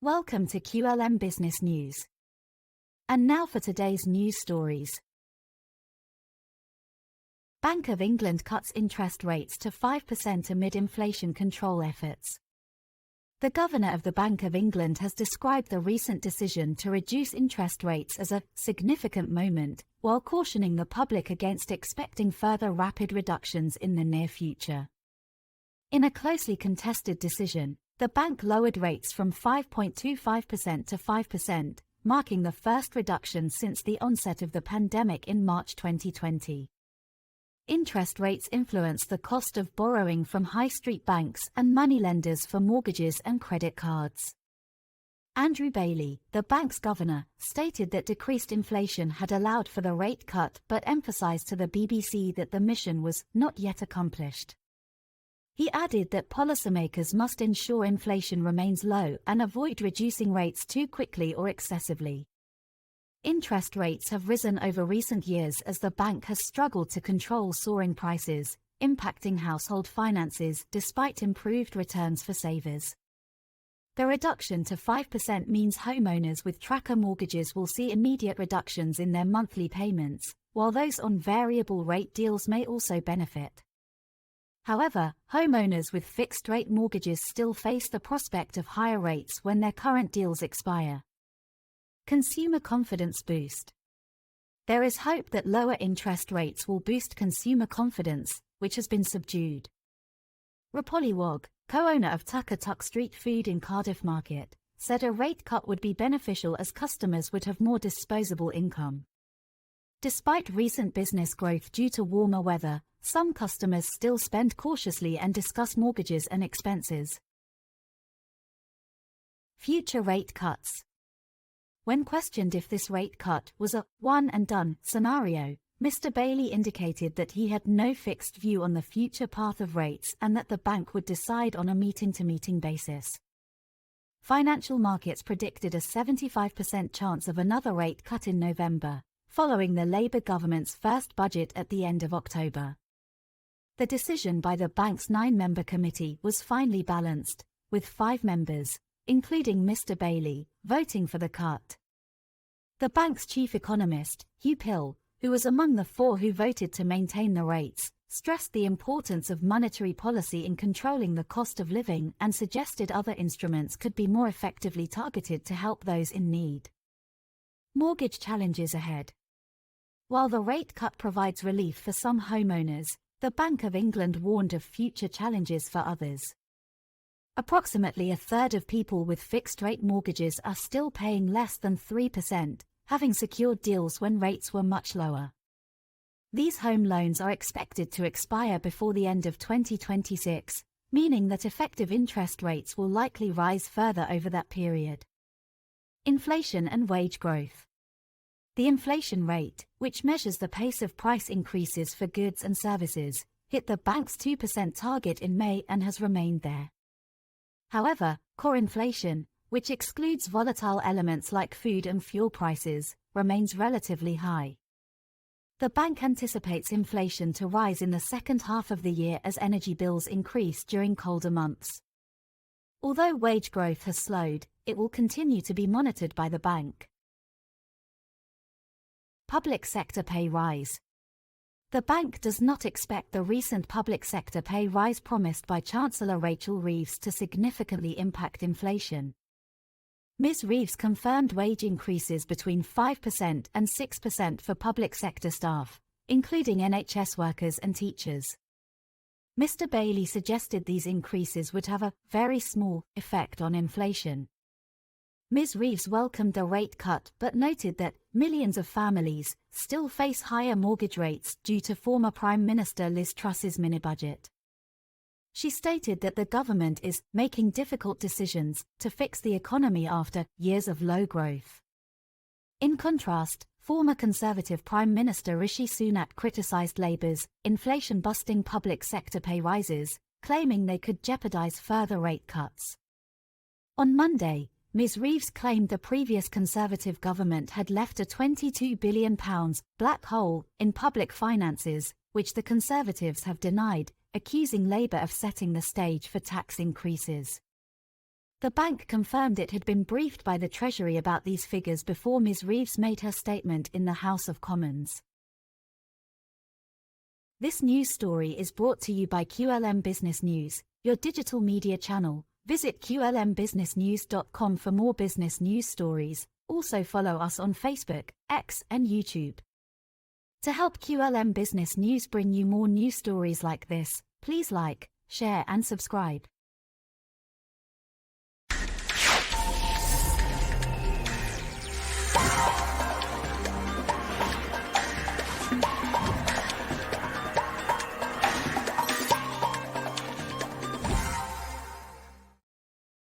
Welcome to QLM Business News. And now for today's news stories. Bank of England cuts interest rates to 5% amid inflation control efforts. The Governor of the Bank of England has described the recent decision to reduce interest rates as a significant moment, while cautioning the public against expecting further rapid reductions in the near future. In a closely contested decision, the bank lowered rates from 5.25% to 5%, marking the first reduction since the onset of the pandemic in March 2020. Interest rates influence the cost of borrowing from high street banks and moneylenders for mortgages and credit cards. Andrew Bailey, the bank's governor, stated that decreased inflation had allowed for the rate cut but emphasized to the BBC that the mission was not yet accomplished. He added that policymakers must ensure inflation remains low and avoid reducing rates too quickly or excessively. Interest rates have risen over recent years as the bank has struggled to control soaring prices, impacting household finances despite improved returns for savers. The reduction to 5% means homeowners with tracker mortgages will see immediate reductions in their monthly payments, while those on variable rate deals may also benefit. However, homeowners with fixed-rate mortgages still face the prospect of higher rates when their current deals expire. Consumer confidence boost. There is hope that lower interest rates will boost consumer confidence, which has been subdued. Rapoli Wog, co-owner of Tucker Tuck Street Food in Cardiff Market, said a rate cut would be beneficial as customers would have more disposable income. Despite recent business growth due to warmer weather, some customers still spend cautiously and discuss mortgages and expenses. Future rate cuts. When questioned if this rate cut was a one-and-done scenario, Mr. Bailey indicated that he had no fixed view on the future path of rates and that the bank would decide on a meeting-to-meeting basis. Financial markets predicted a 75% chance of another rate cut in November, following the Labour government's first budget at the end of October. The decision by the bank's 9-member committee was finely balanced, with 5 members, including Mr. Bailey, voting for the cut. The bank's chief economist, Hugh Pill, who was among the 4 who voted to maintain the rates, stressed the importance of monetary policy in controlling the cost of living and suggested other instruments could be more effectively targeted to help those in need. Mortgage challenges ahead. While the rate cut provides relief for some homeowners, the Bank of England warned of future challenges for others. Approximately a third of people with fixed-rate mortgages are still paying less than 3%, having secured deals when rates were much lower. These home loans are expected to expire before the end of 2026, meaning that effective interest rates will likely rise further over that period. Inflation and wage growth. The inflation rate, which measures the pace of price increases for goods and services, hit the bank's 2% target in May and has remained there. However, core inflation, which excludes volatile elements like food and fuel prices, remains relatively high. The bank anticipates inflation to rise in the second half of the year as energy bills increase during colder months. Although wage growth has slowed, it will continue to be monitored by the bank. Public sector pay rise. The bank does not expect the recent public sector pay rise promised by Chancellor Rachel Reeves to significantly impact inflation. Ms. Reeves confirmed wage increases between 5% and 6% for public sector staff, including NHS workers and teachers. Mr. Bailey suggested these increases would have a very small effect on inflation. Ms. Reeves welcomed the rate cut but noted that millions of families still face higher mortgage rates due to former Prime Minister Liz Truss's mini-budget. She stated that the government is making difficult decisions to fix the economy after years of low growth. In contrast, former Conservative Prime Minister Rishi Sunak criticised Labour's inflation-busting public sector pay rises, claiming they could jeopardise further rate cuts. On Monday, Ms. Reeves claimed the previous Conservative government had left a £22 billion black hole in public finances, which the Conservatives have denied, accusing Labour of setting the stage for tax increases. The bank confirmed it had been briefed by the Treasury about these figures before Ms. Reeves made her statement in the House of Commons. This news story is brought to you by QLM Business News, your digital media channel. Visit qlmbusinessnews.com for more business news stories. Also follow us on Facebook, X, and YouTube. To help QLM Business News bring you more news stories like this, please like, share and subscribe.